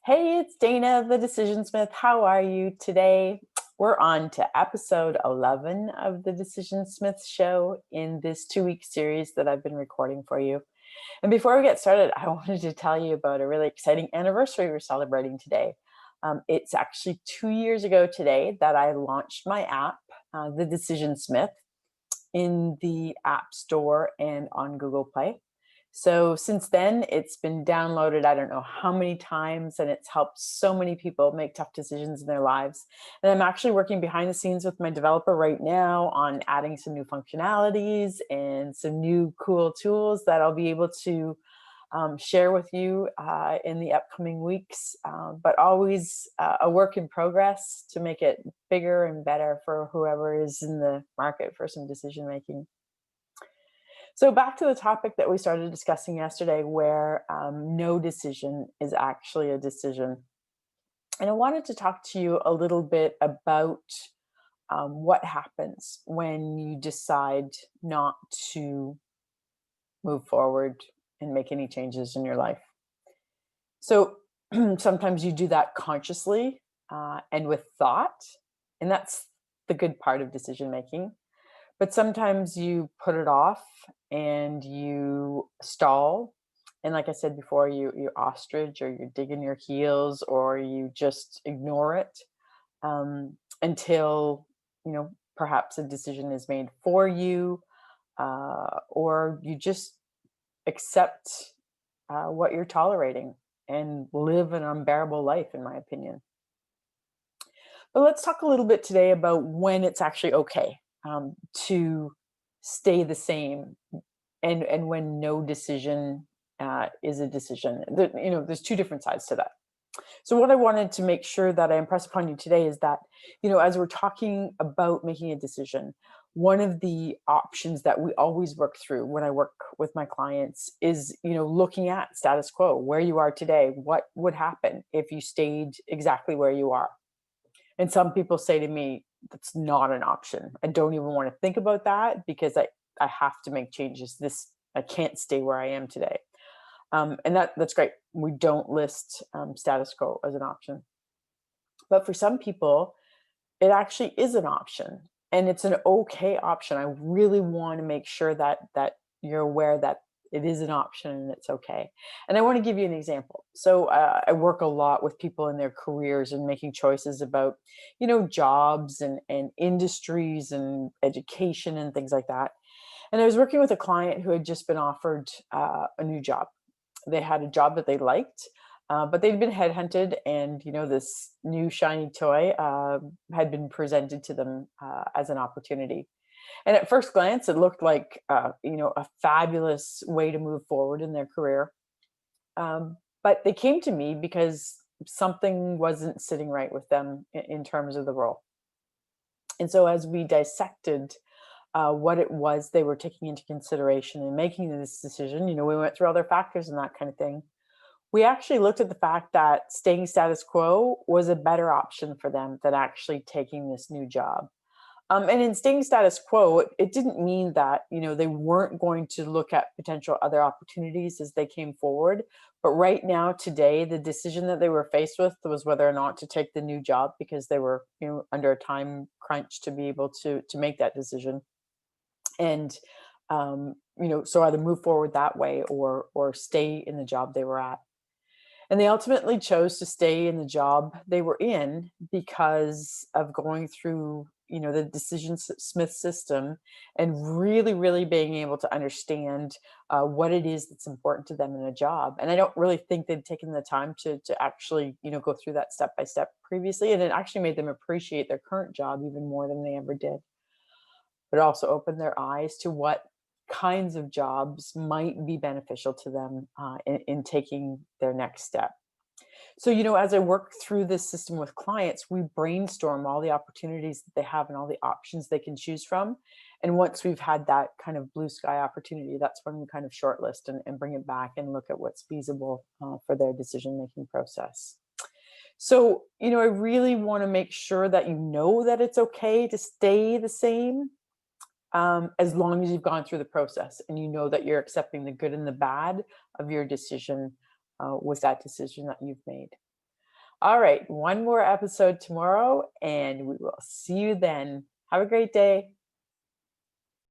Hey, it's Dana, the Decision Smith. How are you today? We're on to episode 11 of the Decision Smith Show in this 2 week series that I've been recording for you. And before we get started, I wanted to tell you about a really exciting anniversary we're celebrating today. It's actually 2 years ago today that I launched my app, The Decision Smith, in the App Store and on Google Play. So since then, it's been downloaded, I don't know how many times, and it's helped so many people make tough decisions in their lives. And I'm actually working behind the scenes with my developer right now on adding some new functionalities and some new cool tools that I'll be able to share with you in the upcoming weeks, but always a work in progress to make it bigger and better for whoever is in the market for some decision making. So, back to the topic that we started discussing yesterday, where no decision is actually a decision. And I wanted to talk to you a little bit about what happens when you decide not to move forward and make any changes in your life. So sometimes you do that consciously and with thought, and that's the good part of decision making. But sometimes you put it off and you stall. And like I said before, you ostrich or you dig in your heels or you just ignore it until, perhaps a decision is made for you, or you just accept what you're tolerating and live an unbearable life, in my opinion. But let's talk a little bit today about when it's actually okay to stay the same, and when no decision is a decision. There's two different sides to that. So what I wanted to make sure that I impress upon you today is that, as we're talking about making a decision, one of the options that we always work through when I work with my clients is, looking at status quo, where you are today, what would happen if you stayed exactly where you are. And some people say to me, that's not an option. I don't even want to think about that because I have to make changes. I can't stay where I am today. And that's great. We don't list status quo as an option. But for some people, it actually is an option, and it's an okay option. I really want to make sure that you're aware that it is an option and it's okay. And I want to give you an example. So I work a lot with people in their careers and making choices about, jobs and industries and education and things like that. And I was working with a client who had just been offered a new job. They had a job that they liked, but they'd been headhunted, and this new shiny toy had been presented to them as an opportunity. And at first glance, it looked like a fabulous way to move forward in their career. But they came to me because something wasn't sitting right with them in terms of the role. And so as we dissected what it was they were taking into consideration in making this decision, we went through all their factors and that kind of thing. We actually looked at the fact that staying status quo was a better option for them than actually taking this new job. And in staying status quo, it didn't mean that they weren't going to look at potential other opportunities as they came forward. But right now, today, the decision that they were faced with was whether or not to take the new job because they were under a time crunch to be able to make that decision. And so either move forward that way or stay in the job they were at. And they ultimately chose to stay in the job they were in because of going through, the Decision Smith system and really, really being able to understand what it is that's important to them in a job. And I don't really think they'd taken the time to actually, go through that step by step previously. And it actually made them appreciate their current job even more than they ever did. But it also opened their eyes to what kinds of jobs might be beneficial to them in taking their next step. So, as I work through this system with clients, we brainstorm all the opportunities that they have and all the options they can choose from. And once we've had that kind of blue sky opportunity, that's when we kind of shortlist and bring it back and look at what's feasible for their decision making process. So, I really want to make sure that you know that it's okay to stay the same as long as you've gone through the process and you know that you're accepting the good and the bad of your decision with that decision that you've made. All right, one more episode tomorrow, and we will see you then. Have a great day.